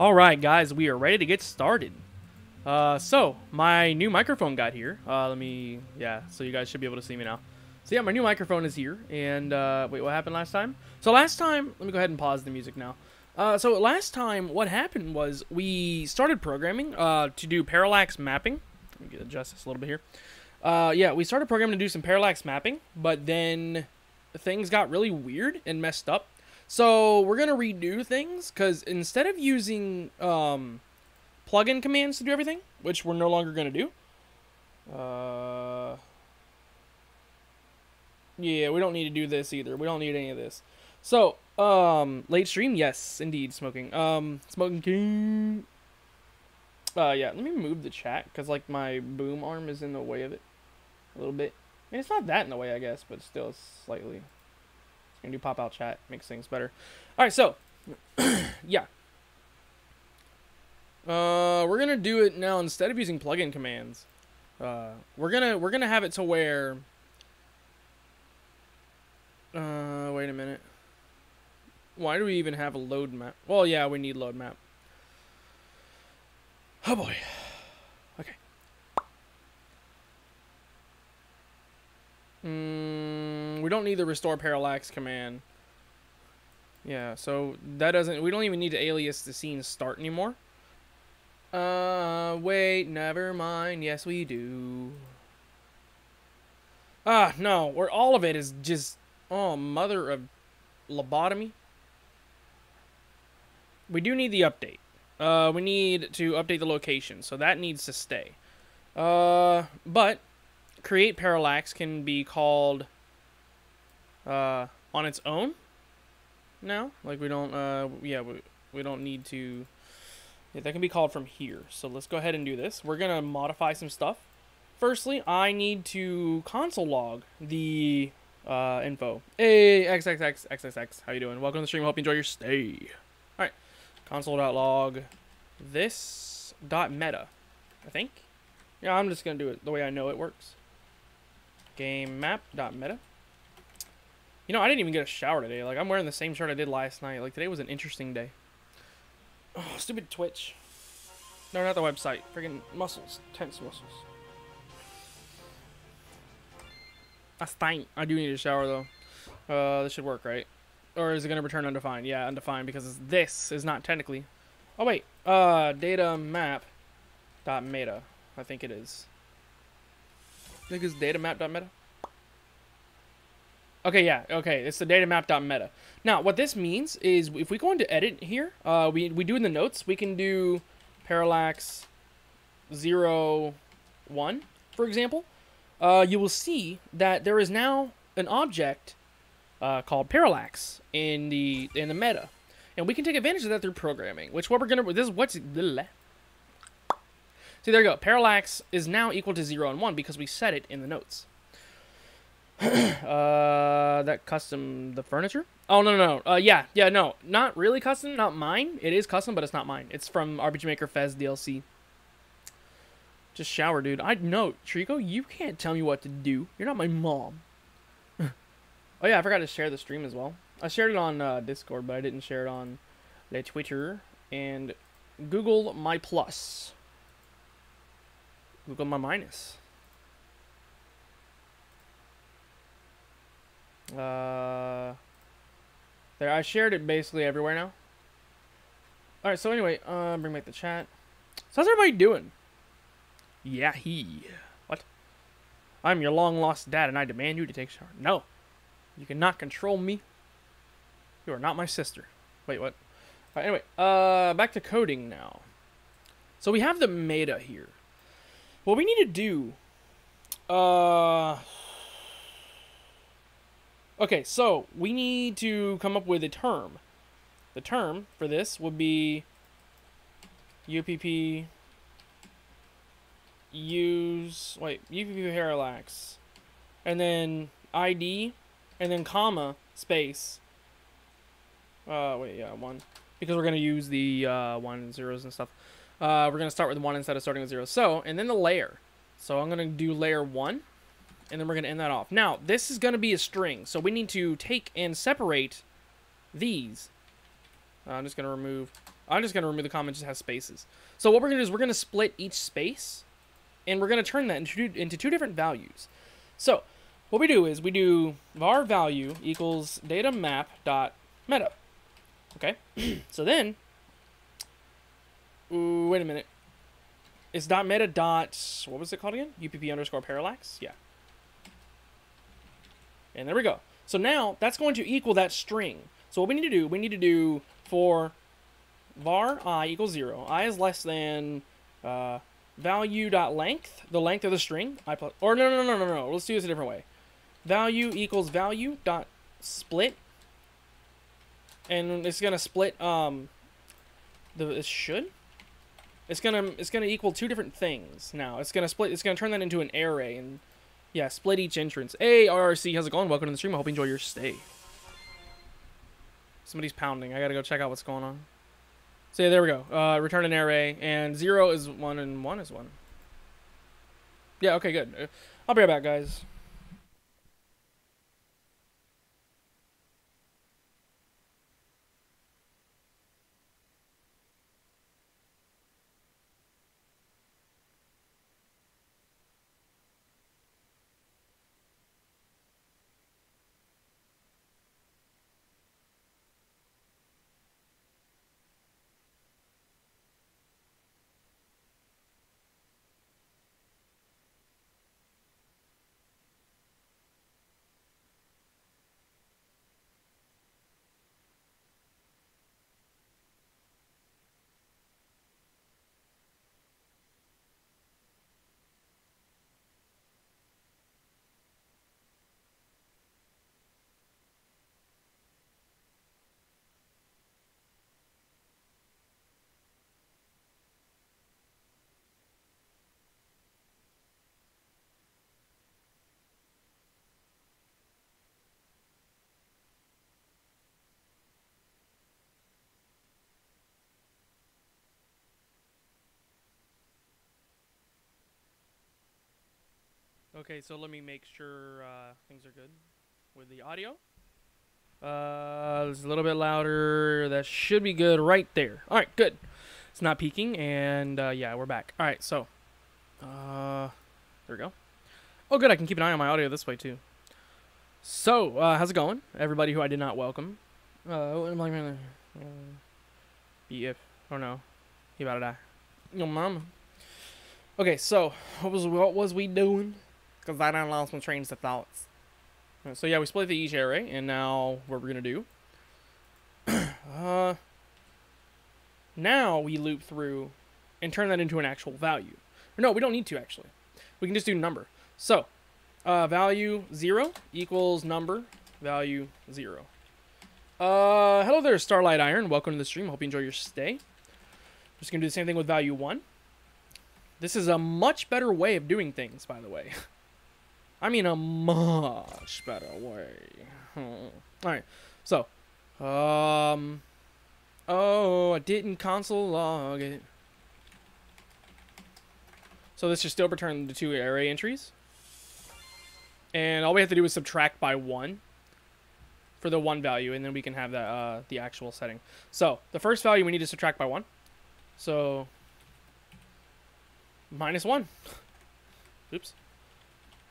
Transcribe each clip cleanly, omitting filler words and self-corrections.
Alright guys, we are ready to get started. So, my new microphone got here. So you guys should be able to see me now. So yeah, my new microphone is here, and, wait, what happened last time? So last time, let me go ahead and pause the music now. So last time, what happened was, we started programming, to do parallax mapping. Let me adjust this a little bit here. Yeah, we started programming to do some parallax mapping, but then things got really weird and messed up. So we're gonna redo things, because instead of using plugin commands to do everything, which we're no longer gonna do. Yeah, we don't need to do this either. We don't need any of this. So, late stream, yes, indeed, smoking. Smoking king. Yeah, let me move the chat, because like my boom arm is in the way of it a little bit. I mean, it's not that in the way, I guess, but still slightly. Gonna do pop-out chat, makes things better. Alright, so yeah. We're gonna do it now instead of using plugin commands. We're gonna have it to where wait a minute. Why do we even have a load map? Well, yeah, we need load map. Oh boy. Okay. We don't need the restore parallax command. Yeah, so that doesn't, we don't even need to alias the scene start anymore. Wait, never mind. Yes, we do. No, where all of it is just, oh, mother of lobotomy. We do need the update. We need to update the location, so that needs to stay. But create parallax can be called on its own now. Like we don't we don't need to, yeah, that can be called from here. So let's go ahead and do this. We're gonna modify some stuff. Firstly, I need to console log the info. Hey, XXX, how you doing? Welcome to the stream. Hope you enjoy your stay. Alright, console.log this .meta, I think. Yeah, I'm just gonna do it the way I know it works. Game map.meta. You know, I didn't even get a shower today. Like, I'm wearing the same shirt I did last night. Like, today was an interesting day. Oh, stupid Twitch. No, not the website. Friggin' muscles. Tense muscles. That's fine. I do need a shower, though. This should work, right? Or is it going to return undefined? Yeah, undefined, because this is not technically... Oh, wait. Data map.meta. I think it is. I think it's data map.meta. Okay, yeah, okay, it's the datamap.meta. Now, what this means is if we go into edit here, we do in the notes, we can do parallax 0, 1, for example. You will see that there is now an object called parallax in the meta. And we can take advantage of that through programming, which what we're going to, this is what's, see, there you go. Parallax is now equal to 0 and 1 because we set it in the notes. That custom the furniture? Oh, no. Yeah, no. Not really custom, not mine. It is custom, but it's not mine. It's from RPG Maker Fez DLC. Just shower, dude. I know, Trico, you can't tell me what to do. You're not my mom. Oh, yeah, I forgot to share the stream as well. I shared it on Discord, but I didn't share it on the Twitter and Google My Plus. Google My Minus. There, I shared it basically everywhere now. Alright, so anyway, bring back the chat. So how's everybody doing? Yeah, what? I'm your long-lost dad, and I demand you to take a shower. No. You cannot control me. You are not my sister. Wait, what? Alright, anyway, back to coding now. So we have the meta here. What we need to do, okay, so we need to come up with a term. The term for this would be UPP UPP parallax, and then ID, and then comma, space. Wait, yeah, 1. Because we're going to use the 1, zeros and stuff. We're going to start with 1 instead of starting with 0. So, and then the layer. So I'm going to do layer 1. And then we're going to end that off. Now, this is going to be a string, so we need to take and separate these I'm just gonna remove the comment that just has spaces. So what we're gonna do is we're gonna split each space, and we're gonna turn that into two different values. So what we do is we do var value equals data map dot meta. Okay. So then, wait a minute. It's dot meta dot, what was it called again? UPP underscore parallax. Yeah. And there we go. So now that's going to equal that string. So what we need to do for var I equals 0. I is less than value.length, the length of the string. I plus, or no. Let's do this a different way. Value equals value dot split. And it's gonna split it's gonna equal two different things now. It's gonna turn that into an array, and yeah, split each entrance. Hey RRC, how's it going? Welcome to the stream. I hope you enjoy your stay. Somebody's pounding. I gotta go check out what's going on. So yeah, there we go. Return an array, and 0 is 1 and 1 is 1. Yeah, okay, good. I'll be right back, guys. Okay, so let me make sure things are good with the audio. It's a little bit louder. That should be good right there. All right, good. It's not peaking, and yeah, we're back. All right, so there we go. Oh, good. I can keep an eye on my audio this way too. So, how's it going, everybody who I did not welcome? What am I gonna BF? Oh no, he about to die. Yo, mama. Okay, so what was we doing? Because I done lost my trains of thoughts. So yeah, we split the each array, and now what we're gonna do? Now we loop through and turn that into an actual value. Or no, we don't need to actually. We can just do number. So value 0 equals number value 0. Hello there, Starlight Iron. Welcome to the stream. Hope you enjoy your stay. Just gonna do the same thing with value 1. This is a much better way of doing things, by the way. I mean, a much better way. Alright, so. Oh, I didn't console log it. So this should still return the 2 array entries. And all we have to do is subtract by 1 for the 1 value, and then we can have that, the actual setting. So, the first value we need to subtract by 1. So, -1. Oops.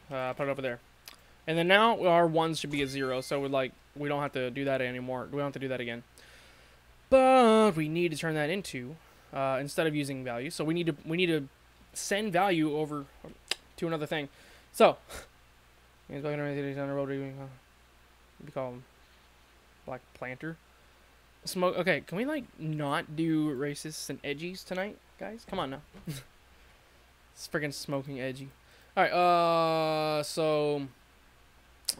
Put it over there. And then now our 1s should be at 0, so we don't have to do that anymore. We don't have to do that again. But we need to turn that into instead of using value. So we need to send value over to another thing. So we call him Black Planter. Smoke. Okay, can we not do racists and edgies tonight, guys? Come on now. It's freaking smoking edgy. All right. So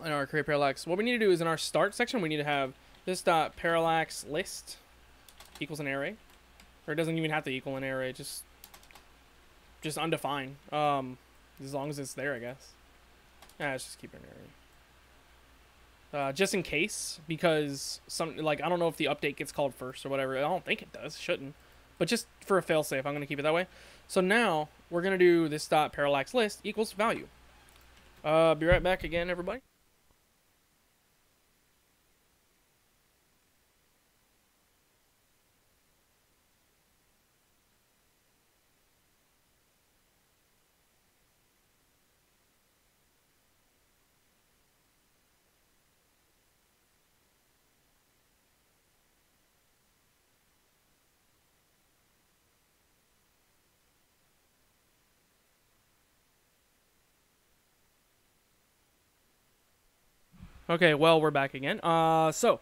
in our create parallax, what we need to do is in our start section, we need to have this dot parallax list equals an array, or it doesn't even have to equal an array. Just undefined. As long as it's there, I guess. Let's just keep it an array. Just in case, because I don't know if the update gets called first or whatever. I don't think it does. Shouldn't. But just for a failsafe, I'm gonna keep it that way. So now we're gonna do this dot parallax list equals value. Be right back again, everybody. Okay, well, we're back again. So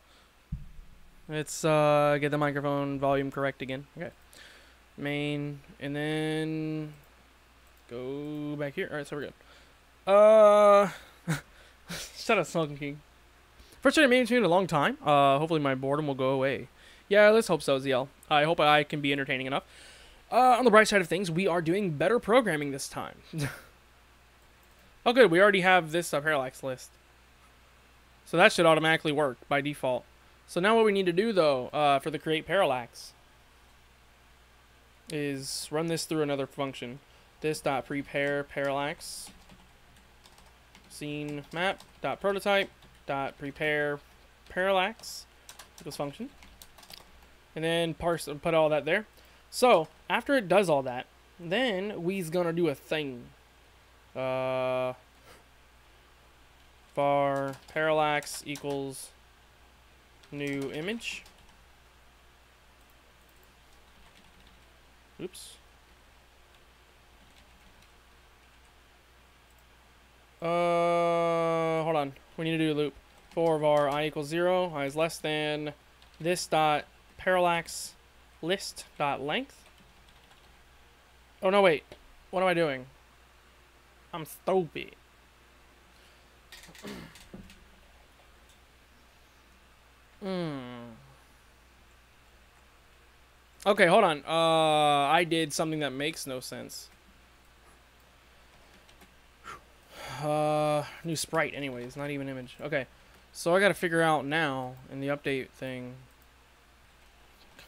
let's get the microphone volume correct again. Okay. Main, and then go back here. All right, so we're good. Shut up, Smoking King. First time I made it in a long time. Hopefully my boredom will go away. Yeah, let's hope so, ZL. I hope I can be entertaining enough. On the bright side of things, we are doing better programming this time. Oh, good. We already have this parallax list. So that should automatically work by default. So now what we need to do, though, for the create parallax is run this through another function. This.prepare parallax scene map dot prototype dot prepare parallax this function, and then parse and put all that there. So after it does all that, then we's gonna do a thing. Var parallax equals new image. Oops. Hold on. We need to do a loop. For var I equals 0, I is less than this dot parallax list dot length. Oh no, wait. What am I doing? I'm stupid. Okay, hold on. I did something that makes no sense. New sprite anyways, not even image. Okay, so I gotta figure out now in the update thing,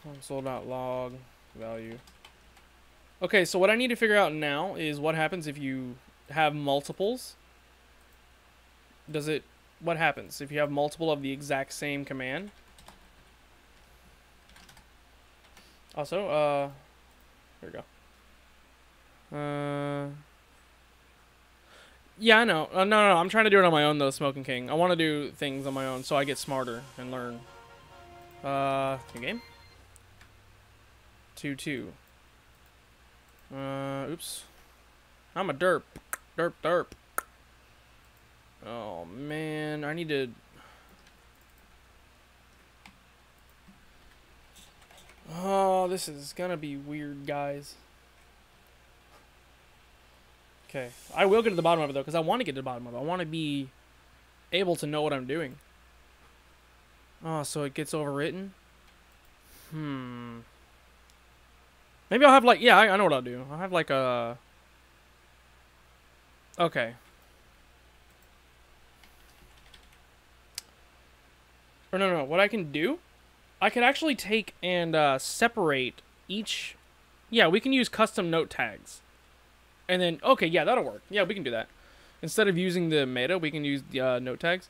console.log value. Okay, so what I need to figure out now is what happens if you have multiples. What happens if you have multiple of the exact same command? Also, here we go. Yeah, I know. No, I'm trying to do it on my own, though, Smoking King. I want to do things on my own so I get smarter and learn. New game? 2-2. Oops. I'm a derp. Derp. Oh, man. I need to... Oh, this is gonna be weird, guys. Okay, I will get to the bottom of it, though, because I want to get to the bottom of it. I want to be able to know what I'm doing. Oh, so it gets overwritten? Maybe I'll have, like... Yeah, I know what I'll do. I'll have, like, a... Okay. Or no. What I can do... I could actually take and separate each... Yeah, we can use custom note tags. And then, okay, yeah, that'll work. Yeah, we can do that. Instead of using the meta, we can use the note tags.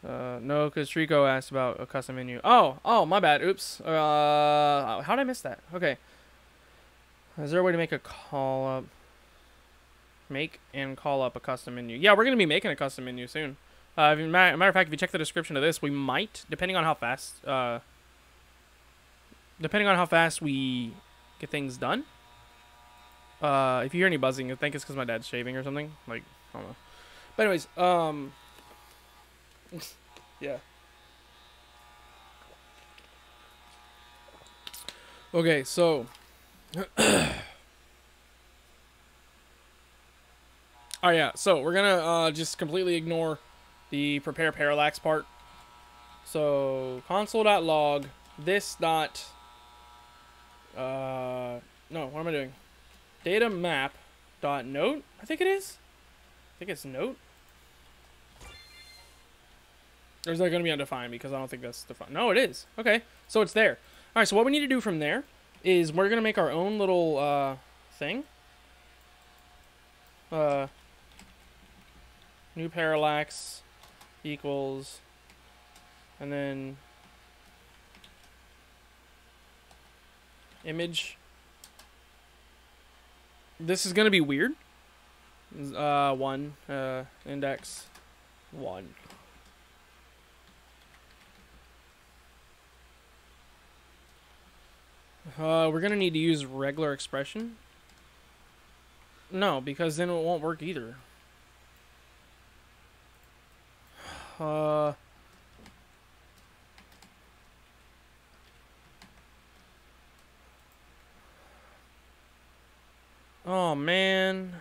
No, because Trico asked about a custom menu. Oh, my bad. Oops. How did I miss that? Okay. Is there a way to make a call up? Make and call up a custom menu. Yeah, we're going to be making a custom menu soon. Matter of fact, if you check the description of this, we might, depending on how fast we get things done. If you hear any buzzing, I think it's because my dad's shaving or something. Like, I don't know. But anyways, yeah. Okay, so... Oh, yeah, so we're gonna just completely ignore the prepare parallax part. So, console.log this dot... no, what am I doing? Data map dot note, I think it is. I think it's note. Or is that going to be undefined? Because I don't think that's defined. No, it is. Okay, so it's there. All right, so what we need to do from there is we're going to make our own little thing. New parallax equals, and then image. This is going to be weird. Index 1. We're going to need to use regular expression. No, because then it won't work either. Oh, man.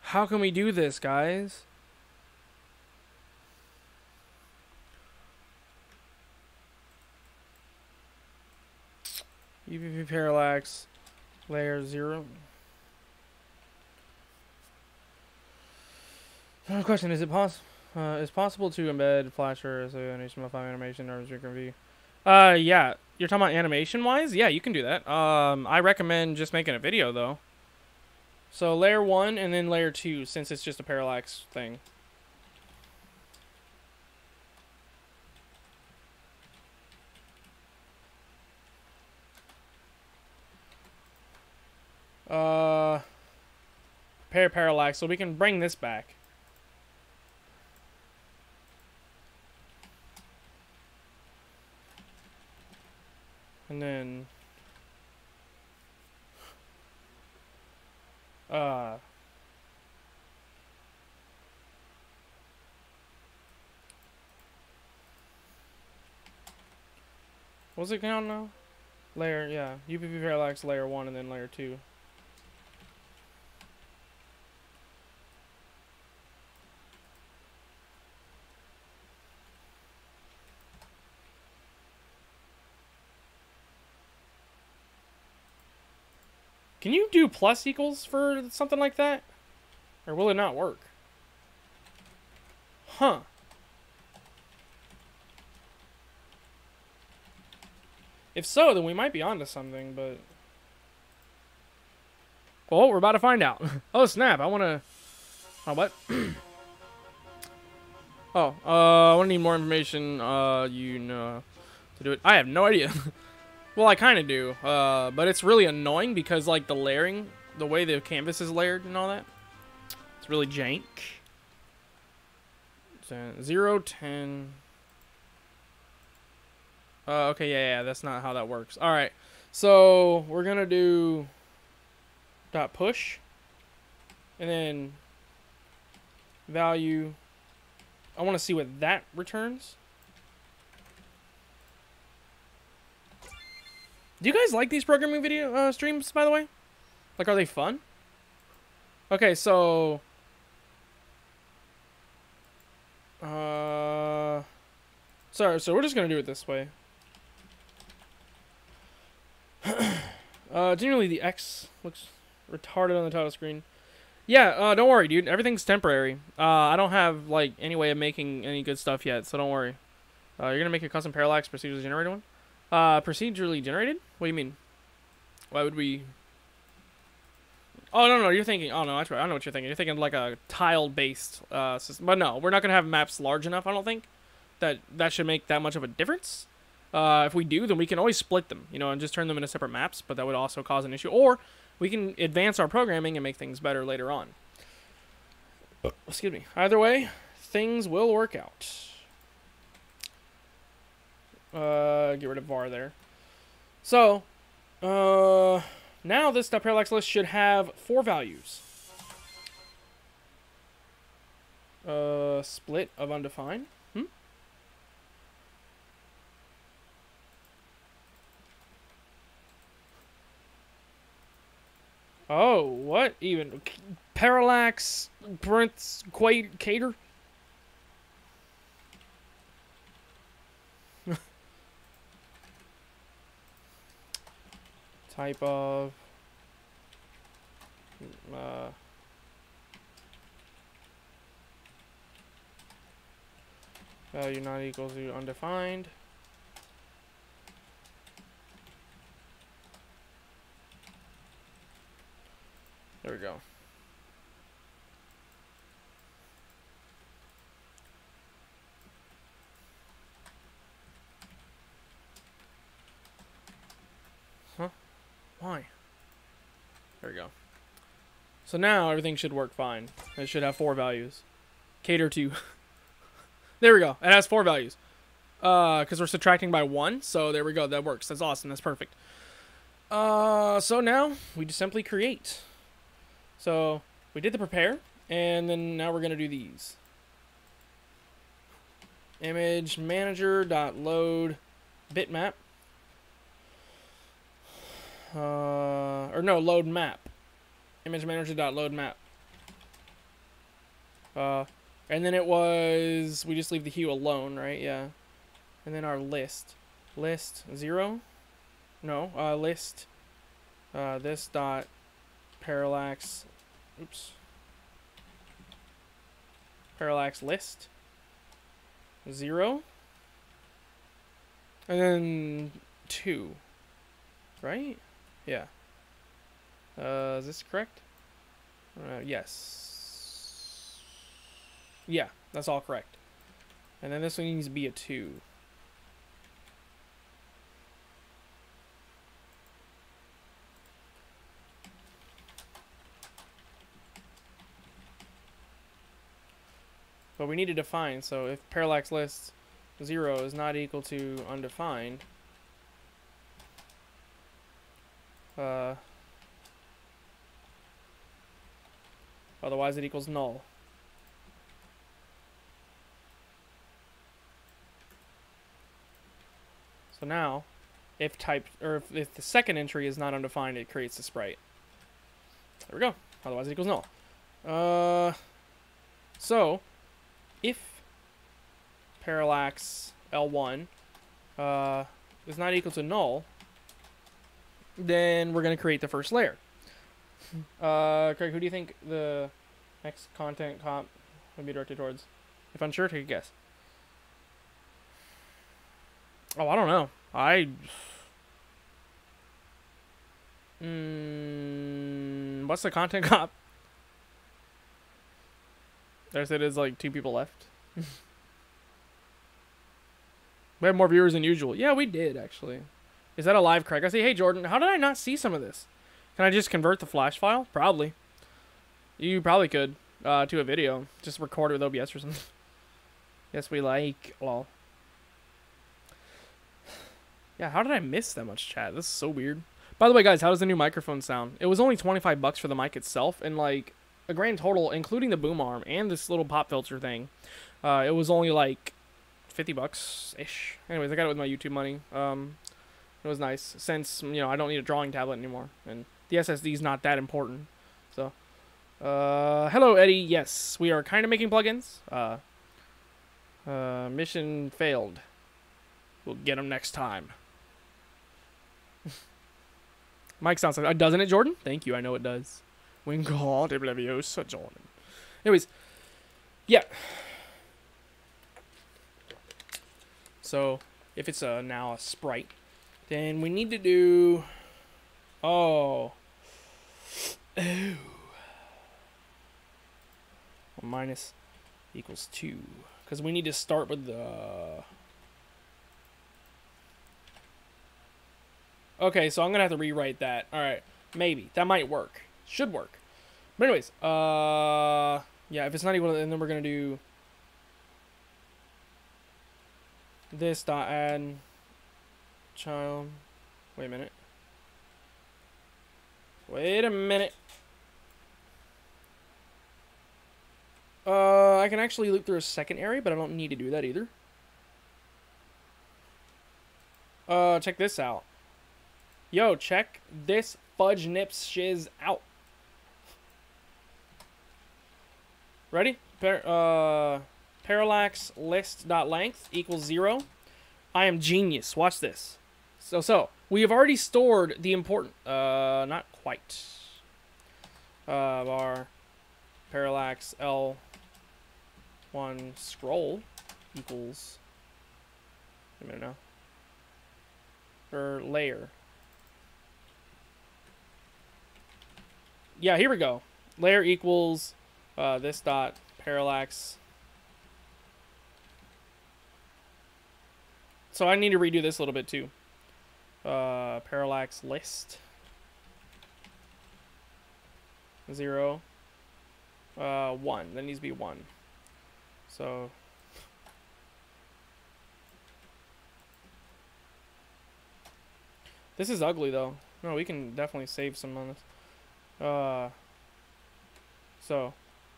How can we do this, guys? UVP parallax layer 0. Question: Is it possible to embed Flasher as an HTML5 animation or Streaker view? Yeah. You're talking about animation wise? Yeah, you can do that. I recommend just making a video though. So layer 1 and then layer 2, since it's just a parallax thing. Parallax, so we can bring this back. And then what's it count now? Layer, yeah. UPP parallax layer 1 and then layer 2. Can you do plus equals for something like that? Or will it not work? Huh. If so, then we might be onto something, but... Well, we're about to find out. Oh, snap. I want to... Oh, what? I want to need more information, you know, to do it. I have no idea. Well, I kind of do, but it's really annoying because, like, the layering, the way the canvas is layered and all that, it's really jank. 0, 10... okay, yeah, that's not how that works. All right, so we're gonna do dot push, and then value. I want to see what that returns. Do you guys like these programming video streams, by the way? Like, are they fun? Okay, so sorry, so we're just gonna do it this way. Generally the X looks retarded on the title screen. Yeah, don't worry, dude. Everything's temporary. I don't have, like, any way of making any good stuff yet, so don't worry. You're gonna make a custom parallax procedurally generated one? Procedurally generated? What do you mean? Why would we... Oh, no, you're thinking... Oh, no, that's right. I know what you're thinking. You're thinking like a tile-based system. But no, we're not gonna have maps large enough, I don't think, that should make that much of a difference. If we do, then we can always split them, you know, and just turn them into separate maps, but that would also cause an issue. Or we can advance our programming and make things better later on. Excuse me. Either way, things will work out. Get rid of var there. So, now this parallax list should have 4 values. Split of undefined. Oh, what even? Parallax, cater? Type of... value not equal to undefined. There we go. Huh? Why? There we go. So now everything should work fine. It should have 4 values. Cater to. There we go. It has 4 values. Because we're subtracting by 1. So there we go. That works. That's awesome. That's perfect. So now we just simply create. So we did the prepare, and then now we're going to do these. image manager dot load bitmap. Or no, load map. Image manager dot load map. And then it was, we just leave the hue alone, right? Yeah. And then our list 0. No, list this dot parallax. Oops. Parallax list 0. And then 2. Right? Yeah. Is this correct? Yes. Yeah, that's all correct. And then this one needs to be a 2. But we need to define, so if parallax list 0 is not equal to undefined, otherwise it equals null. So now, if the second entry is not undefined, it creates the sprite. There we go. Otherwise it equals null. So if parallax L1 is not equal to null, then we're going to create the first layer. Craig, who do you think the next content comp would be directed towards? If unsure, take a guess. Oh, I don't know. What's the content comp? There's it is like 2 people left. We have more viewers than usual. Yeah, we did actually. Is that a live Craig? I say, hey Jordan, how did I not see some of this? Can I just convert the flash file? Probably. You probably could to a video. Just record it with OBS or something. Yes, we like. Lol. Yeah, how did I miss that much chat? This is so weird. By the way, guys, how does the new microphone sound? It was only $25 for the mic itself, and like a grand total, including the boom arm and this little pop filter thing, it was only like $50-ish. Anyways, I got it with my YouTube money. It was nice since, you know, I don't need a drawing tablet anymore, and the SSD is not that important. So, hello Eddie. Yes, we are kind of making plugins. Mission failed. We'll get them next time. Mike sounds like, doesn't it, Jordan? Thank you. I know it does. Wingardium Leviosa, Jordan. Anyways, yeah. So if it's now a sprite, then we need to do. Oh. Well, minus equals 2, because we need to start with the. Okay, so I'm gonna have to rewrite that. All right, maybe that might work. Should work. But anyways, yeah, if it's not equal, then we're gonna do this dot add child. Wait a minute. Wait a minute. I can actually loop through a second array, but I don't need to do that either. Check this out. Yo, check this fudge nips shiz out. Ready? Parallax list dot length equals 0. I am genius. Watch this. So we have already stored the important. Not quite. Var parallax L1 scroll equals. Wait a minute now. Or layer. Yeah, here we go. Layer equals this dot parallax. So I need to redo this a little bit too. Parallax list 0 1. That needs to be 1. So this is ugly though. No, we can definitely save some on this. So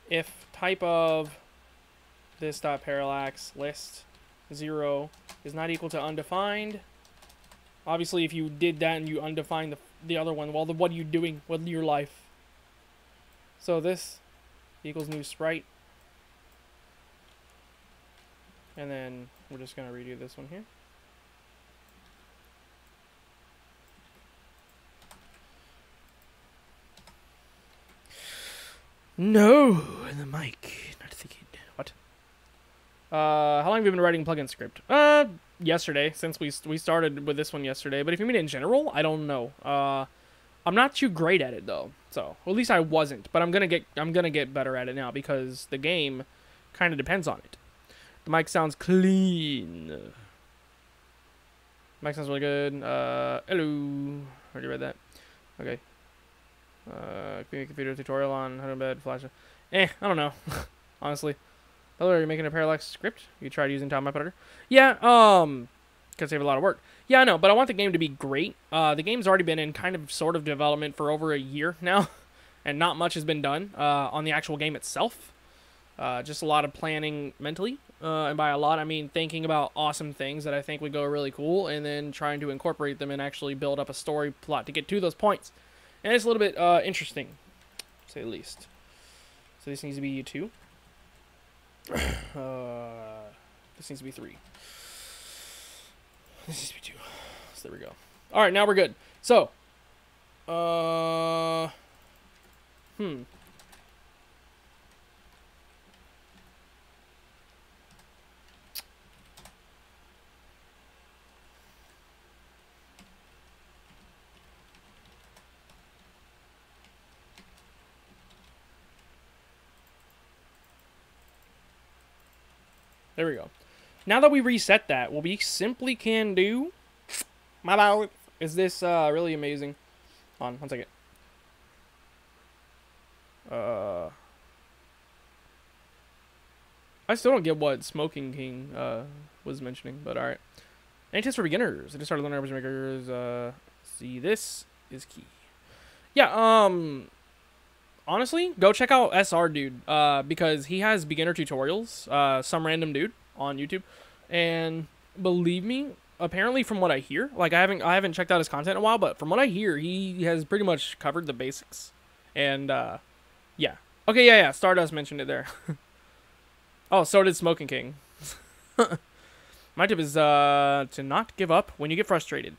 if type of this dot parallax list 0 is not equal to undefined. Obviously, if you did that and you undefined the other one, well, what are you doing with your life? So this equals new sprite. And then we're just going to redo this one here. No, the mic, not thinking. What? How long have you been writing plugin script? Yesterday, since we started with this one yesterday. But if you mean in general, I don't know. I'm not too great at it though. So, well, at least I wasn't. But I'm gonna get better at it now because the game kind of depends on it. The mic sounds clean. Mic sounds really good. Hello. Already read that. Okay. Computer tutorial on how to embed Flash. I don't know. Honestly. Hello, are you making a Parallax script? You tried using Time Editor? Yeah, could save a lot of work. Yeah, I know, but I want the game to be great. The game's already been in kind of sort of development for over a year now, and not much has been done on the actual game itself. Just a lot of planning mentally, and by a lot, I mean thinking about awesome things that I think would go really cool, and then trying to incorporate them and actually build up a story plot to get to those points. And it's a little bit interesting, to say the least. So this needs to be 2. This needs to be 3. This needs to be 2. So there we go. All right, now we're good. So, there we go. Now that we reset that, what we simply can do... My bad. Is this really amazing? Hold on, 1 second. I still don't get what Smoking King was mentioning, but alright. Any tips for beginners? I just started learning average makers. See, this is key. Yeah, honestly, go check out SR Dude, because he has beginner tutorials, some random dude on YouTube, and believe me, apparently from what I hear, like I haven't checked out his content in a while, but from what I hear, he has pretty much covered the basics, and yeah, okay, yeah, Stardust mentioned it there. Oh, so did Smoking King. My tip is to not give up when you get frustrated.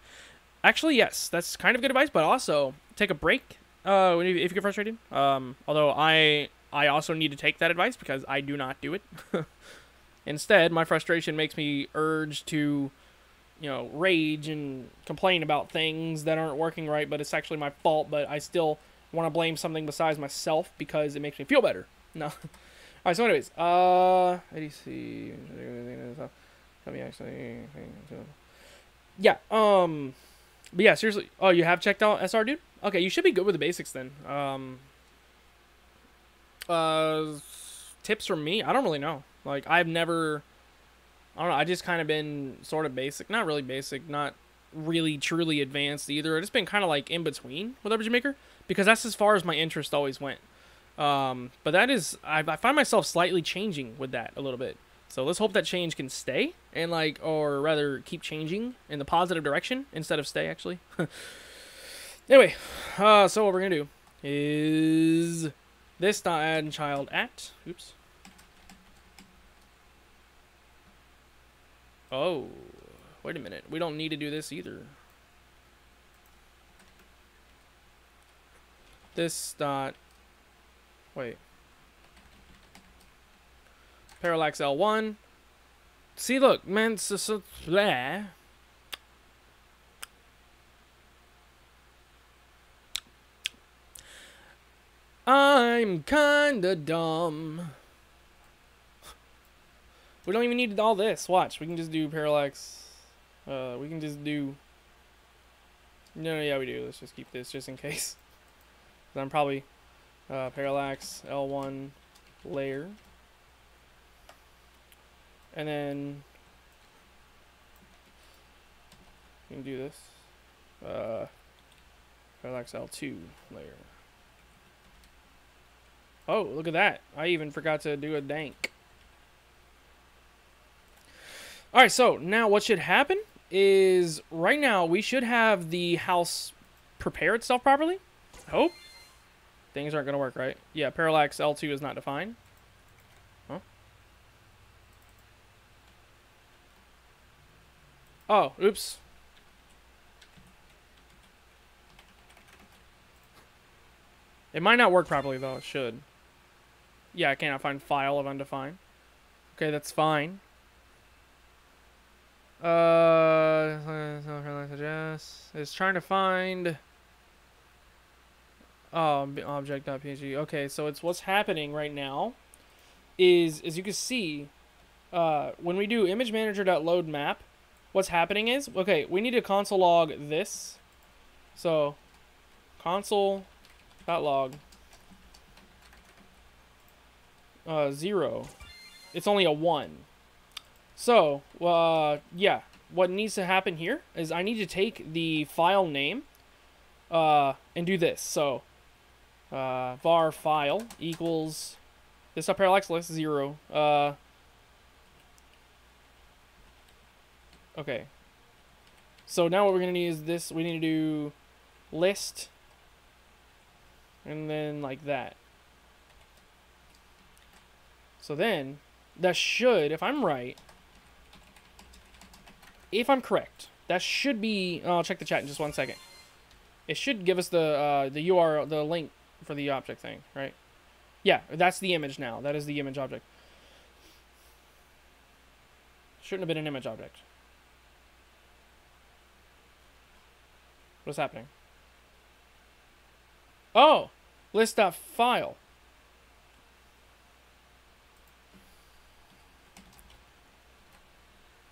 Actually, yes, that's kind of good advice, but also take a break if you get frustrated. Although I also need to take that advice because I do not do it. Instead, my frustration makes me urge to, you know, rage and complain about things that aren't working right, but it's actually my fault, but I still want to blame something besides myself because it makes me feel better. No. Alright, so anyways, ADC, let me actually, yeah, but yeah, seriously, oh, you have checked out SR Dude? Okay, you should be good with the basics then. Tips from me? I don't really know. Like, I don't know, I just kind of been sort of basic, not really basic, not really truly advanced either. It's been kind of like in between with Average Maker, because that's as far as my interest always went. But that is, I find myself slightly changing with that a little bit. So let's hope that change can stay and like, or rather keep changing in the positive direction instead of stay actually. Anyway, so what we're going to do is this dot add child at, oops. Oh, wait a minute. We don't need to do this either. This dot, wait. Parallax L1. See, look, man, blah. I'm kinda dumb. We don't even need all this. Watch, we can just do parallax. We can just do. No, yeah, we do. Let's just keep this just in case. I'm probably parallax L1 layer. And then we can do this. Parallax L2 layer. Oh, look at that. I even forgot to do a dank. All right, so now what should happen is right now we should have the house prepare itself properly. I hope. Things aren't going to work, right? Yeah, parallax L2 is not defined. Huh? Oh, oops. It might not work properly, though. It should. Yeah, I cannot find file of undefined. Okay, that's fine. It's trying to find... Oh, object.png. Okay, so it's what's happening right now is, as you can see, when we do image manager.load map, what's happening is, okay, we need to console log this. So, console.log 0. It's only a 1. So, yeah, what needs to happen here is I need to take the file name and do this. So, var file equals this parallax list 0. Okay. So now what we're gonna need is this. We need to do list, and then like that. So then that should, if I'm right, if I'm correct, that should be. I'll check the chat in just 1 second. It should give us the URL, the link for the object thing, right? Yeah, that's the image now. That is the image object. Shouldn't have been an image object. What's happening? Oh, list.file.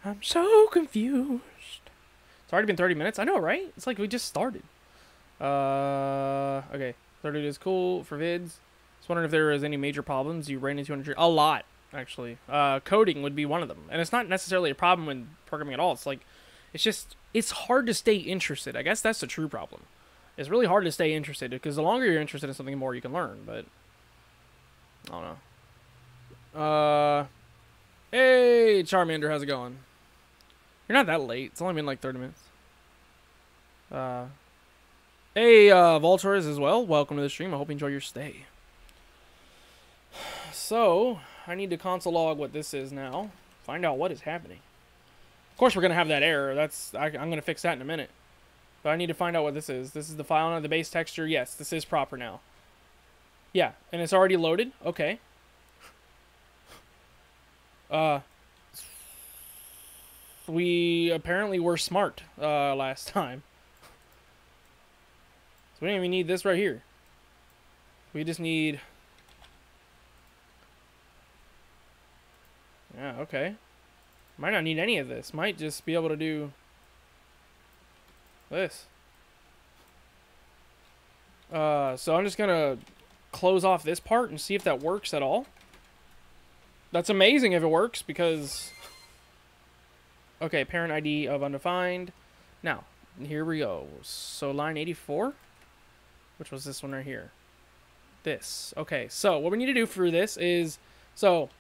I'm so confused. It's already been 30 minutes. I know, right? It's like we just started. Okay. 30 is cool for vids. Just wondering if there is any major problems you ran into. A lot, actually. Coding would be one of them. And it's not necessarily a problem in programming at all. It's like, it's just, it's hard to stay interested. I guess that's the true problem. It's really hard to stay interested because the longer you're interested in something, the more you can learn. But, I don't know. Hey, Charmander, how's it going? You're not that late. It's only been like 30 minutes. Hey, Voltors as well. Welcome to the stream. I hope you enjoy your stay. So, I need to console log what this is now. Find out what is happening. Of course, we're going to have that error. I'm going to fix that in a minute. But I need to find out what this is. This is the file under the base texture. Yes, this is proper now. Yeah, and it's already loaded. Okay. We apparently were smart last time. So we don't even need this right here. We just need... Yeah, okay. Might not need any of this. Might just be able to do this. So I'm just gonna close off this part and see if that works at all. That's amazing if it works because... Okay, parent ID of undefined. Now, here we go. So line 84, which was this one right here. This. Okay, so what we need to do for this is, so,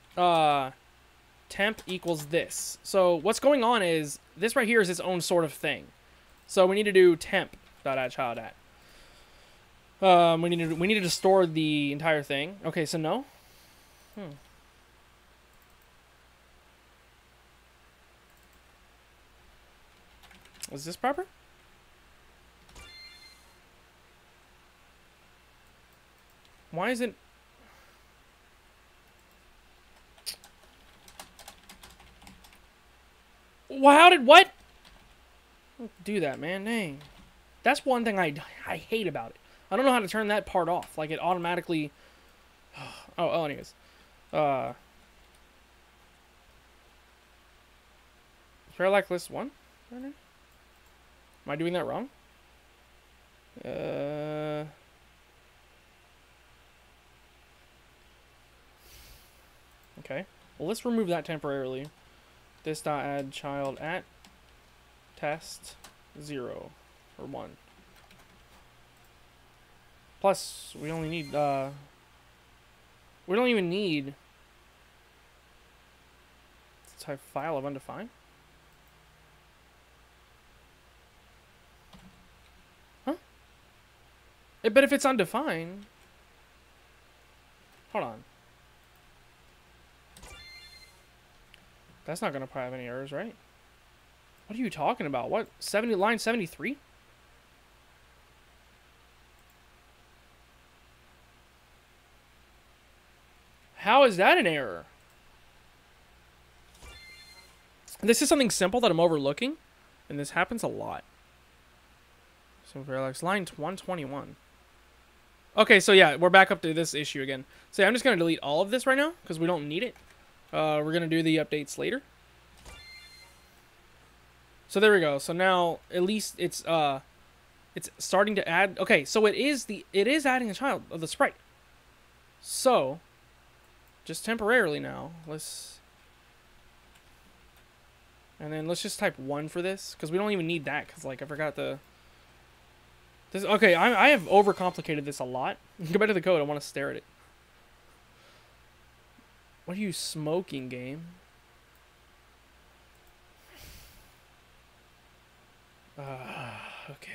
temp equals this. So what's going on is, this right here is its own sort of thing. So we need to do temp.addChildAt. We needed to store the entire thing. Okay, so no. Is this proper? Why isn't... Well, how did what? Don't do that, man. Dang. That's one thing I hate about it. I don't know how to turn that part off. Like, it automatically... Oh, anyways. Parallax list 1? Am I doing that wrong? Okay. Well, let's remove that temporarily. This dot add child at test 0 or 1. Plus, we only need, we don't even need type file of undefined. But if it's undefined... Hold on. That's not going to have any errors, right? What are you talking about? What? Line 73? How is that an error? This is something simple that I'm overlooking, and this happens a lot. So Parallax, line 121. Okay, so yeah, we're back up to this issue again. So yeah, I'm just going to delete all of this right now, because we don't need it. We're going to do the updates later. So there we go. So now, at least it's starting to add... Okay, so it is adding a child of the sprite. So, just temporarily now, and then let's just type 1 for this, because we don't even need that, because, like, I forgot okay, I have overcomplicated this a lot. Go back to the code, I want to stare at it. What are you smoking, game? Okay.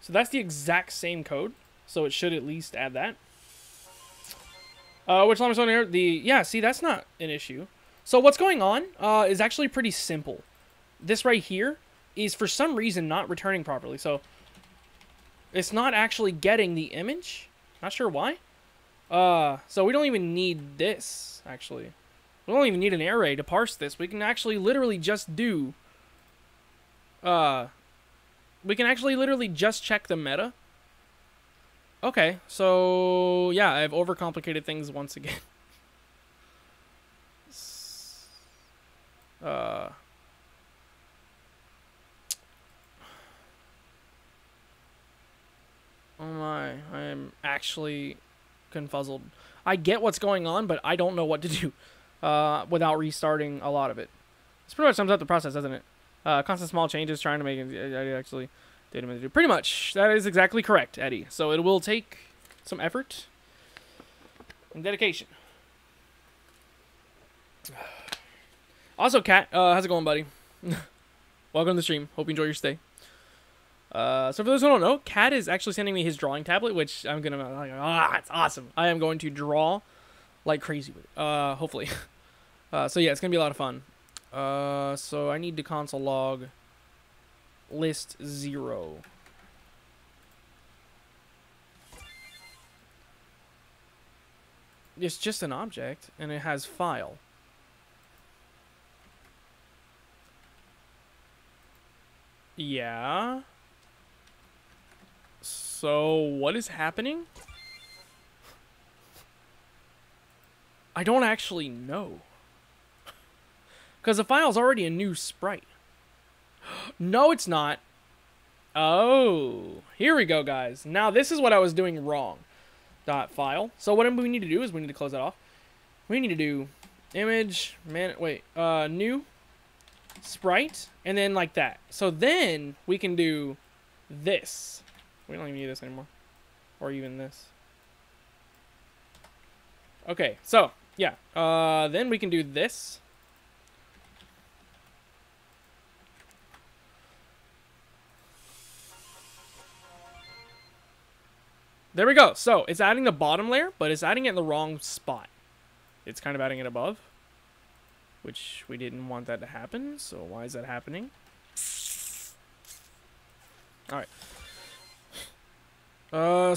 So that's the exact same code. So it should at least add that. Which line is on here? Yeah, see, that's not an issue. So what's going on is actually pretty simple. This right here is for some reason not returning properly. So it's not actually getting the image. Not sure why. So we don't even need this, actually. We don't even need an array to parse this. We can actually literally just do... we can actually literally just check the meta. Okay, so yeah, I've overcomplicated things once again. Oh my, I am actually confuzzled. I get what's going on, but I don't know what to do without restarting a lot of it. This pretty much sums up the process, doesn't it? Constant small changes, trying to make it actually... Pretty much. That is exactly correct, Eddie. So it will take some effort and dedication. Also, Kat, how's it going, buddy? Welcome to the stream. Hope you enjoy your stay. So for those who don't know, Kat is actually sending me his drawing tablet, which I'm gonna it's awesome. I am going to draw like crazy with it. Hopefully. So yeah, it's gonna be a lot of fun. So I need to console log list 0. It's just an object, and it has file. Yeah. So what is happening? I don't actually know. Because the file's already a new sprite. No, it's not. Oh, here we go, guys. Now, this is what I was doing wrong. .file. So what we need to do is we need to close that off. We need to do image, new sprite, and then like that. So then we can do this. We don't even need this anymore. Or even this. Okay, so, yeah. Then we can do this. There we go. So, it's adding the bottom layer, but it's adding it in the wrong spot. It's kind of adding it above, which we didn't want that to happen. So, why is that happening? All right.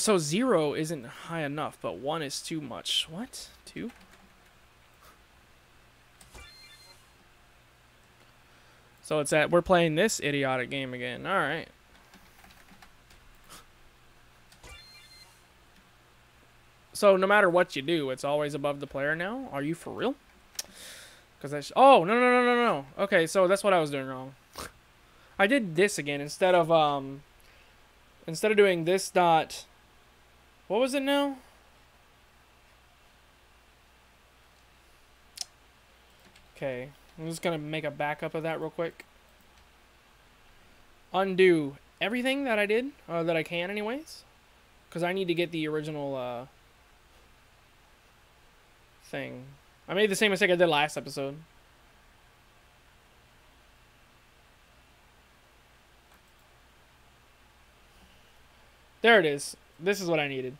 So 0 isn't high enough, but 1 is too much. What? 2? So it's we're playing this idiotic game again. All right. So no matter what you do, it's always above the player now? Are you for real? Because oh, no. Okay, so that's what I was doing wrong. I did this again instead of doing this dot... What was it now? Okay, I'm just gonna make a backup of that real quick. Undo everything that I did, that I can anyways. Because I need to get the original thing. I made the same mistake I did last episode. There it is. This is what I needed.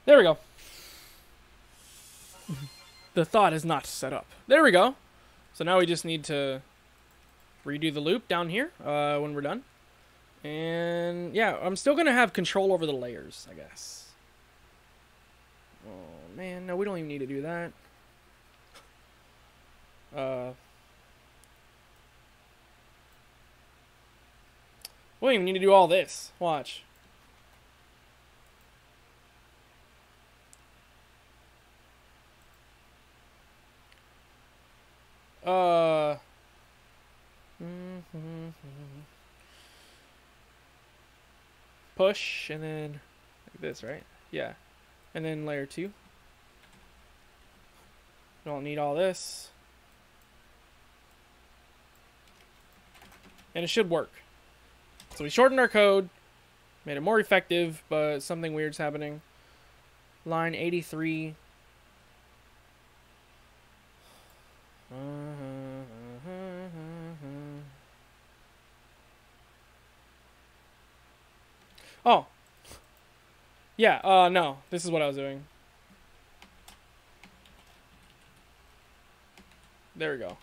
There we go. The thought is not set up. There we go. So now we just need to redo the loop down here when we're done. And yeah, I'm still going to have control over the layers, I guess. Oh, man. No, we don't even need to do that. We don't even need to do all this. Watch. Push, and then like this, right? Yeah. And then layer 2. Don't need all this. And it should work. So we shortened our code, made it more effective, but something weird's happening. Line 83. Oh. Yeah, no. This is what I was doing. There we go.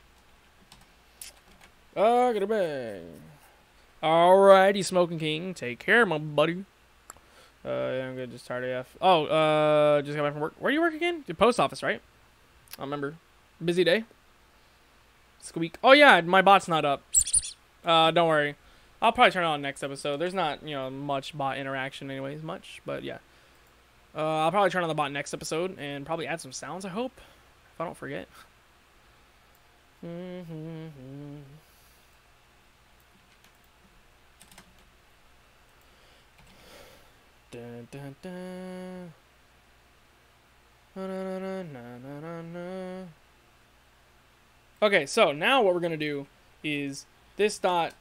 Get a bang. Alrighty, Smoking King. Take care, my buddy. I'm gonna just start AF. Oh, just got back from work. Where do you work again? The post office, right? I remember. Busy day. Squeak. Oh yeah, my bot's not up. Don't worry. I'll probably turn it on next episode. There's not, much bot interaction anyways, but yeah. I'll probably turn on the bot next episode and probably add some sounds, I hope. If I don't forget. Dun, dun, dun. Na, na, na, na, na, na. Okay, so now what we're going to do is this dot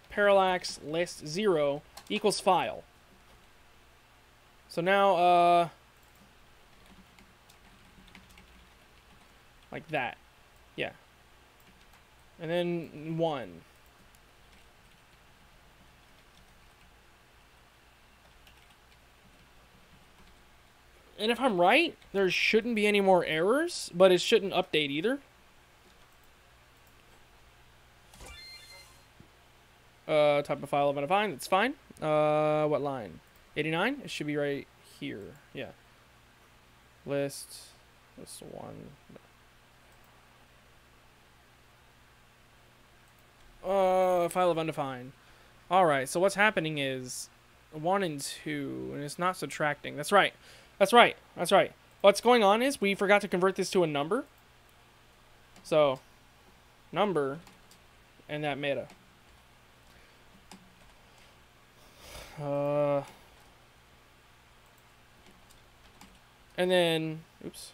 parallax list 0 equals file. So now, like that. Yeah. And then 1. And if I'm right, there shouldn't be any more errors, but it shouldn't update either. Type of file I'm gonna find. That's fine. What line? 89? It should be right here. Yeah. List 1. File of undefined. Alright, so what's happening is 1 and 2, and it's not subtracting. That's right. That's right. That's right. What's going on is we forgot to convert this to a number. So, number, and that meta. And then, oops.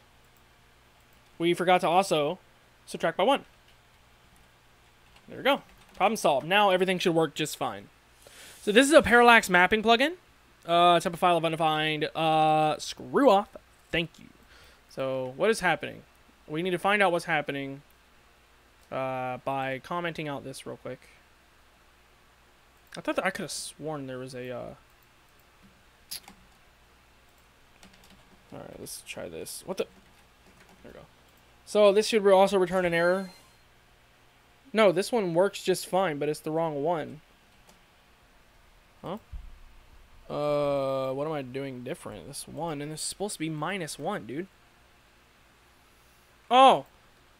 We forgot to also subtract by 1. There we go. Problem solved. Now everything should work just fine. So this is a Parallax Mapping plugin. Type of file of undefined. Screw off. Thank you. So what is happening? We need to find out what's happening by commenting out this real quick. I thought that I could have sworn there was a... Alright, let's try this. What the... There we go. So this should also return an error. No, this one works just fine, but it's the wrong one. Huh? What am I doing different? This 1, and this is supposed to be -1, dude. Oh!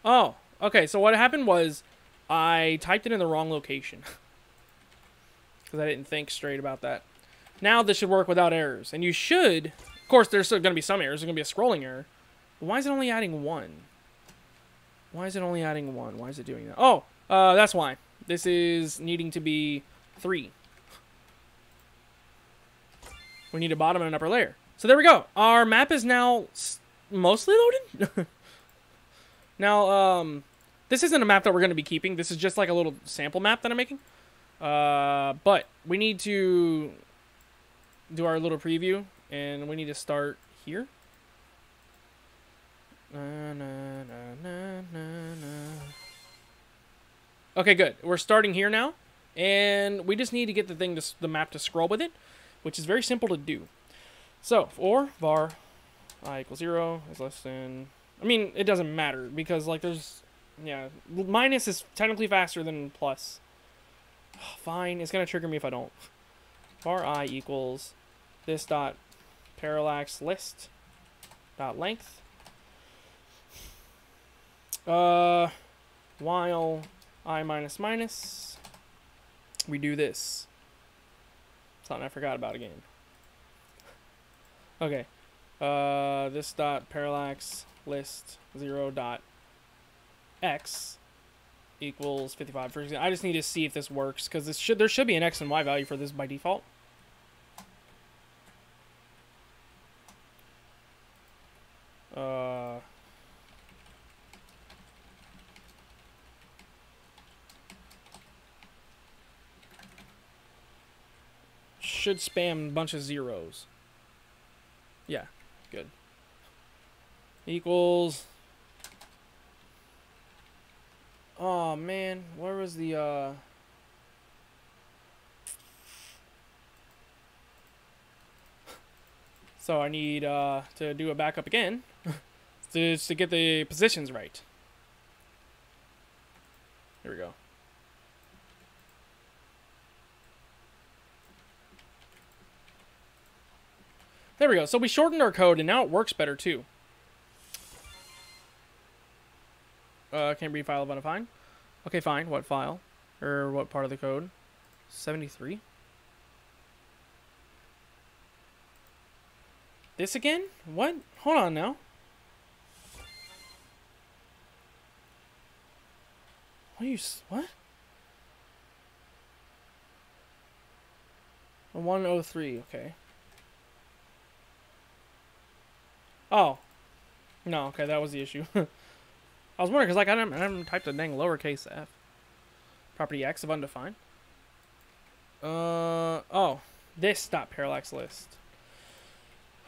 Oh! Okay, so what happened was I typed it in the wrong location. Because I didn't think straight about that. Now this should work without errors. And you should... Of course, there's still going to be some errors. There's going to be a scrolling error. But why is it only adding 1? Why is it only adding 1? Why is it doing that? Oh! That's why. This is needing to be 3. We need a bottom and an upper layer. So there we go. Our map is now mostly loaded. Now, this isn't a map that we're going to be keeping. This is just like a little sample map that I'm making. But we need to do our little preview, and we need to start here. Okay, good. We're starting here now, and we just need to get the map to scroll with it, which is very simple to do. So, for var I equals 0 is less than... I mean, it doesn't matter, because, like, there's... Yeah, minus is technically faster than plus. Fine, it's going to trigger me if I don't. Var I equals this dot parallax list dot length. While I minus minus, we do this. Something I forgot about again. Okay. This dot parallax list 0 dot x equals 55. For example, I just need to see if this works, because there should be an x and y value for this by default. Should spam a bunch of zeros. Yeah, good. Equals... Oh, man. Where was the, So I need, to do a backup again. to get the positions right. Here we go. There we go. So we shortened our code, and now it works better, too. Can't read file of undefined. Okay, fine. What file? Or what part of the code? 73. This again? What? Hold on now. What are you... What? 103. Okay. Oh. No, okay, that was the issue. I was wondering, because like, I haven't typed a dang lowercase f. Property x of undefined. Oh. This dot parallax list.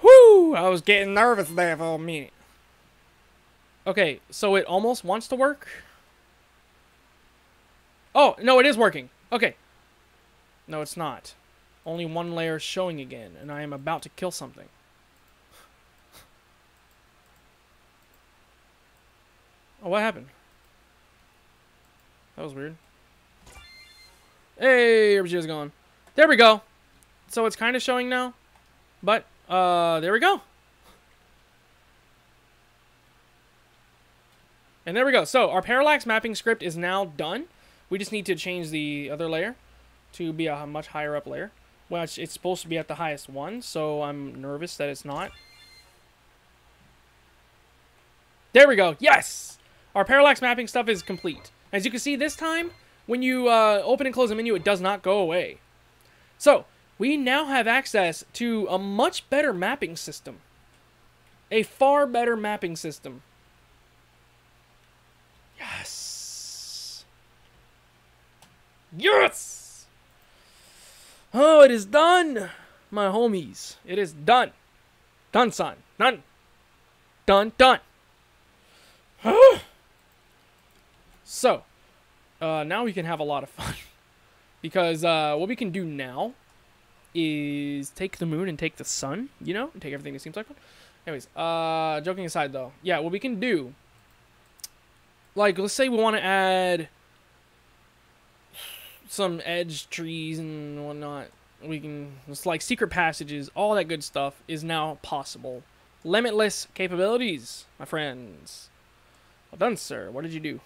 Whoo! I was getting nervous there for a minute. Okay, so it almost wants to work. Oh, no, it is working. Okay. No, it's not. Only one layer is showing again, and I am about to kill something. Oh, what happened? That was weird. Hey, everybody's gone. There we go. So it's kind of showing now. But, there we go. And there we go. So our parallax mapping script is now done. We just need to change the other layer to be a much higher up layer. Well, it's supposed to be at the highest one, so I'm nervous that it's not. There we go. Yes! Our parallax mapping stuff is complete. As you can see, this time, when you open and close the menu, it does not go away. So, we now have access to a much better mapping system. A far better mapping system. Yes! Yes! Oh, it is done! My homies. It is done. Done, son. Done. Done, done. So, now we can have a lot of fun. Because what we can do now is take the moon and take the sun, you know? And take everything that seems like fun. Anyways, joking aside, though. Yeah, what we can do... Like, let's say we want to add some edge trees and whatnot. We can... It's like secret passages, all that good stuff is now possible. Limitless capabilities, my friends. Well done, sir. What did you do?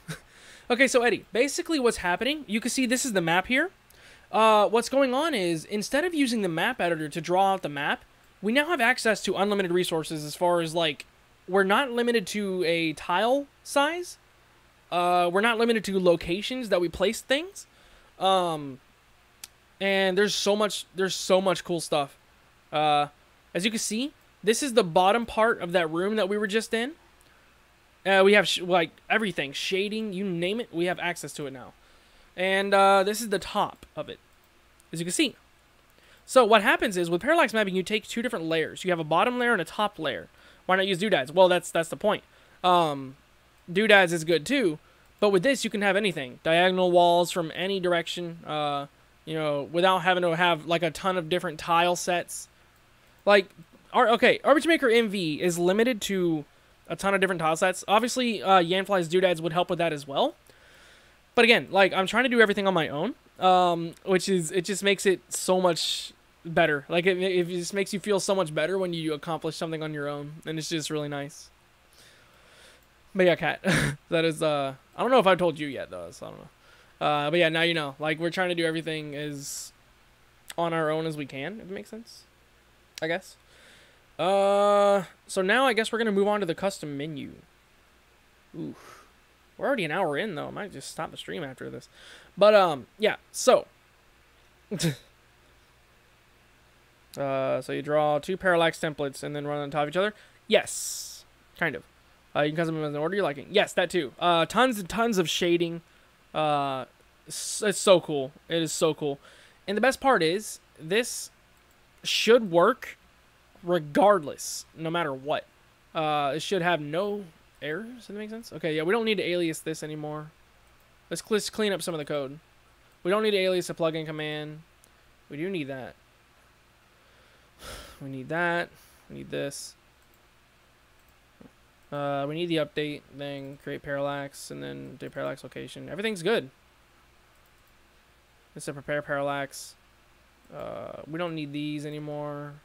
Okay, so Eddie, basically what's happening, you can see this is the map here. What's going on is, instead of using the map editor to draw out the map, we now have access to unlimited resources as far as, like, we're not limited to a tile size. We're not limited to locations that we place things. And there's so much cool stuff. As you can see, this is the bottom part of that room that we were just in. We have like everything, shading, you name it, we have access to it now. And this is the top of it, as you can see. So what happens is with parallax mapping, you take two different layers. You have a bottom layer and a top layer. Why not use doodads? Well, that's the point. Doodads is good too, but with this you can have anything, diagonal walls from any direction. You know, without having to have like a ton of different tile sets. Like, Arbitrage Maker MV is limited to a ton of different tile sets. Obviously, Yanfly's doodads would help with that as well. But again, like, I'm trying to do everything on my own, it just makes it so much better. Like, it just makes you feel so much better when you accomplish something on your own, and it's just really nice. But yeah, Kat, that is, I don't know if I've told you yet, though, so I don't know. But yeah, now you know. Like, we're trying to do everything as on our own as we can, if it makes sense, I guess. So now I guess we're going to move on to the custom menu. Ooh. We're already an hour in, though. I might just stop the stream after this. But, yeah, so. So you draw two parallax templates and then run on top of each other? Yes. Kind of. You can custom them in the order you're liking. Yes, that too. Tons and tons of shading. It's so cool. It is so cool. And the best part is, this should work regardless, no matter what. It should have no errors, does that make sense? Okay, yeah, we don't need to alias this anymore. Let's clean up some of the code. We don't need to alias a plugin command. We do need that. We need that. We need this. We need the update, then create parallax, and then do parallax location. Everything's good. It's a prepare parallax. We don't need these anymore.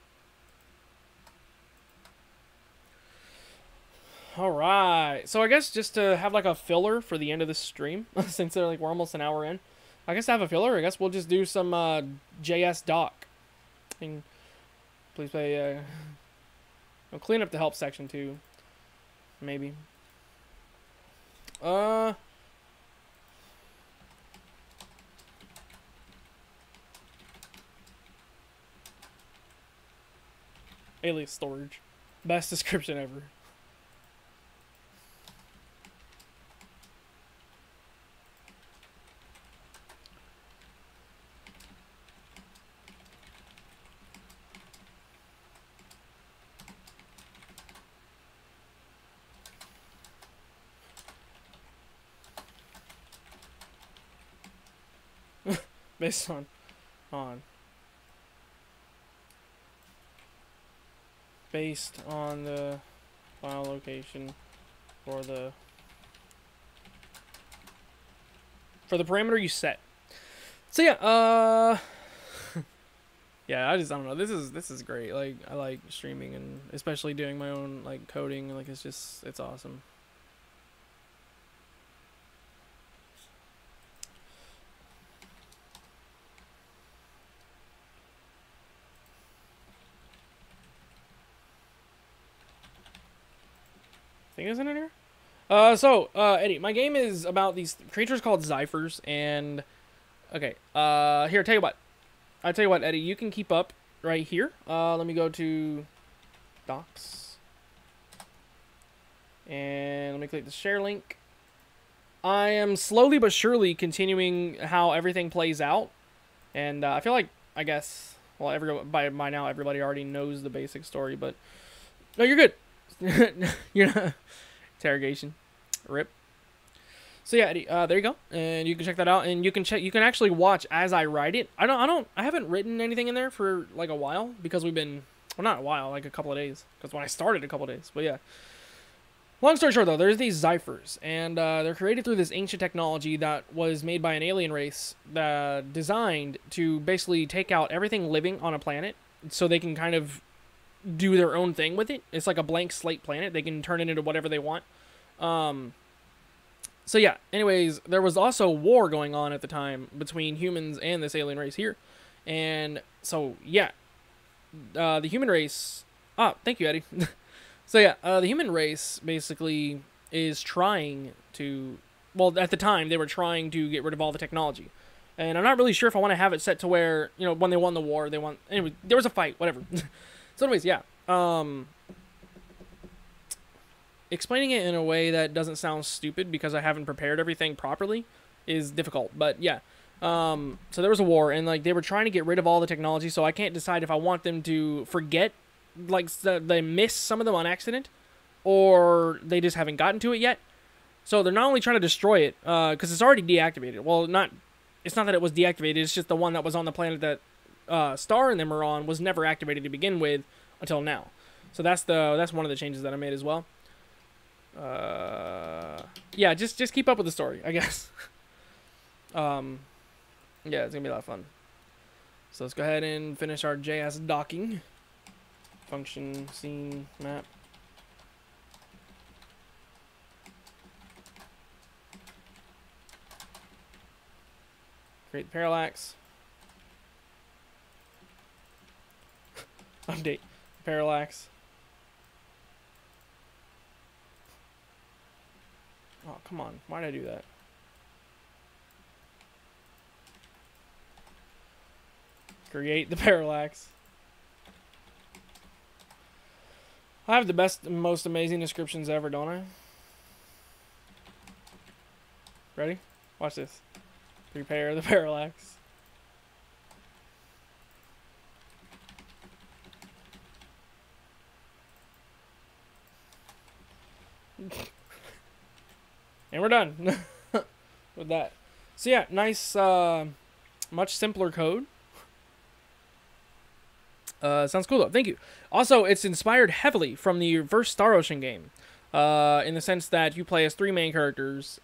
Alright, so I guess just to have like a filler for the end of this stream, since we're almost an hour in, I guess to have a filler, I guess we'll just do some JS doc. And please play, I'll clean up the help section too, maybe. Alias storage. Best description ever. Based on based on the file location for the parameter you set. So yeah, yeah, I don't know. This is great. Like, I like streaming, and especially doing my own like coding. Like, it's awesome. Thing isn't in here? Eddie, my game is about these creatures called Zeifers, and okay, here, tell you what, Eddie, you can keep up right here. Let me go to docs, and let me click the share link. I am slowly but surely continuing how everything plays out, and I feel like, I guess, well, by now everybody already knows the basic story, but no, you're good. You're not. Interrogation. Rip. So yeah, Eddie, there you go, and you can check that out, and you can actually watch as I write it. I haven't written anything in there for like a while, because we've been, well, not a while, like a couple of days, because when I started a couple of days. But yeah, long story short though, there's these Zeifers, and they're created through this ancient technology that was made by an alien race that designed to basically take out everything living on a planet, so they can kind of do their own thing with it. It's like a blank slate planet. They can turn it into whatever they want. So yeah, anyways, there was also war going on at the time between humans and this alien race here. And so yeah, the human race, thank you, Eddie. So yeah, the human race basically is trying to, well, at the time they were trying to get rid of all the technology. And I'm not really sure if I want to have it set to where, you know, when they won the war, they won. Anyway, there was a fight, whatever. So anyways, yeah. Explaining it in a way that doesn't sound stupid because I haven't prepared everything properly is difficult. But yeah. So there was a war, and like they were trying to get rid of all the technology, so I can't decide if I want them to forget, like they miss some of them on accident, or they just haven't gotten to it yet. So they're not only trying to destroy it, because it's already deactivated. Well, it's not that it was deactivated, it's just the one that was on the planet that Star and them are on was never activated to begin with until now. So that's one of the changes that I made as well. Yeah, just keep up with the story, I guess. Yeah, it's gonna be a lot of fun. So let's go ahead and finish our JS docking. Function, scene, map. Create the parallax. Update parallax. Oh, come on. Why did I do that? Create the parallax. I have the best, most amazing descriptions ever, don't I? Ready? Watch this. Prepare the parallax. And we're done with that. So yeah, nice, much simpler code. Sounds cool though. Thank you. Also, it's inspired heavily from the first Star Ocean game, in the sense that you play as 3 main characters.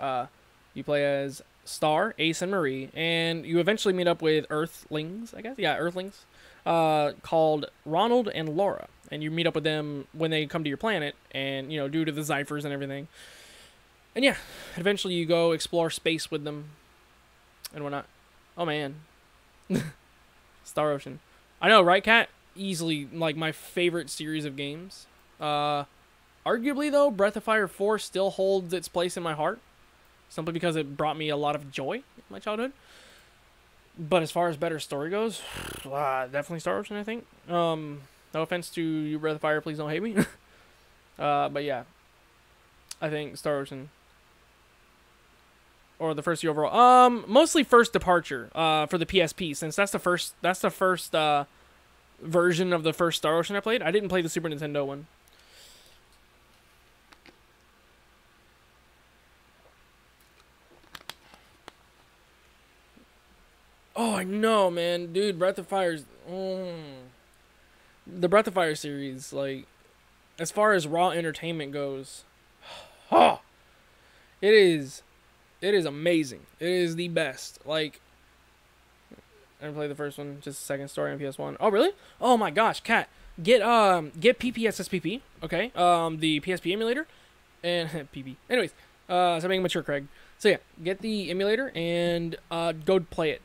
You play as Star, Ace, and Marie, and you eventually meet up with Earthlings, I guess. Yeah, Earthlings, called Ronald and Laura, and you meet up with them when they come to your planet, and you know, due to the Zeifers and everything. And yeah, eventually you go explore space with them and whatnot. Oh man, Star Ocean. I know, right, Kat? Easily, like, my favorite series of games. Arguably, though, Breath of Fire 4 still holds its place in my heart. Simply because it brought me a lot of joy in my childhood. But as far as better story goes, definitely Star Ocean, I think. No offense to you, Breath of Fire, please don't hate me. But yeah, I think Star Ocean. Or the first year overall. Mostly First Departure, for the PSP, since that's the first version of the first Star Ocean I played. I didn't play the Super Nintendo one. Oh, I know, man. Dude, Breath of Fire's... The Breath of Fire series, like, as far as raw entertainment goes, it is amazing. It is the best. Like, I didn't play the first one, just the second story on PS1. Oh, really? Oh my gosh, Kat. Get PPSSPP, okay? The PSP emulator. And PP. Anyways, so I'm being mature, Craig. So yeah, get the emulator and go play it.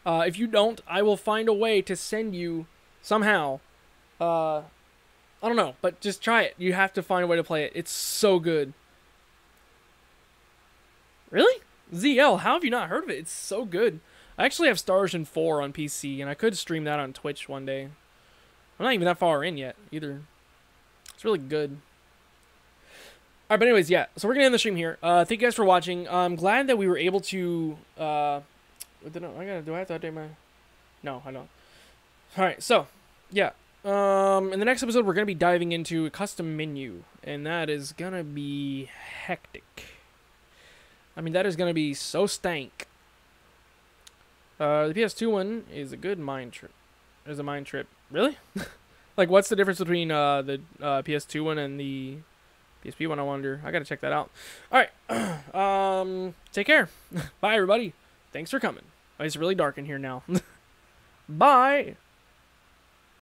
If you don't, I will find a way to send you somehow. I don't know, but just try it. You have to find a way to play it. It's so good. Really? ZL, how have you not heard of it? It's so good. I actually have Star Ocean 4 on PC, and I could stream that on Twitch one day. I'm not even that far in yet, either. It's really good. Alright, but anyways, yeah. So we're going to end the stream here. Thank you guys for watching. I'm glad that we were able to... do I have to update my... No, I don't. Alright, so, yeah. In the next episode, we're going to be diving into a custom menu, and that is going to be hectic. I mean, that is going to be so stank. The PS2 one is a good mind trip. There's a mind trip. Really? Like, what's the difference between the PS2 one and the PSP one, I wonder? I gotta check that out. Alright. Take care. Bye, everybody. Thanks for coming. Oh, it's really dark in here now. Bye.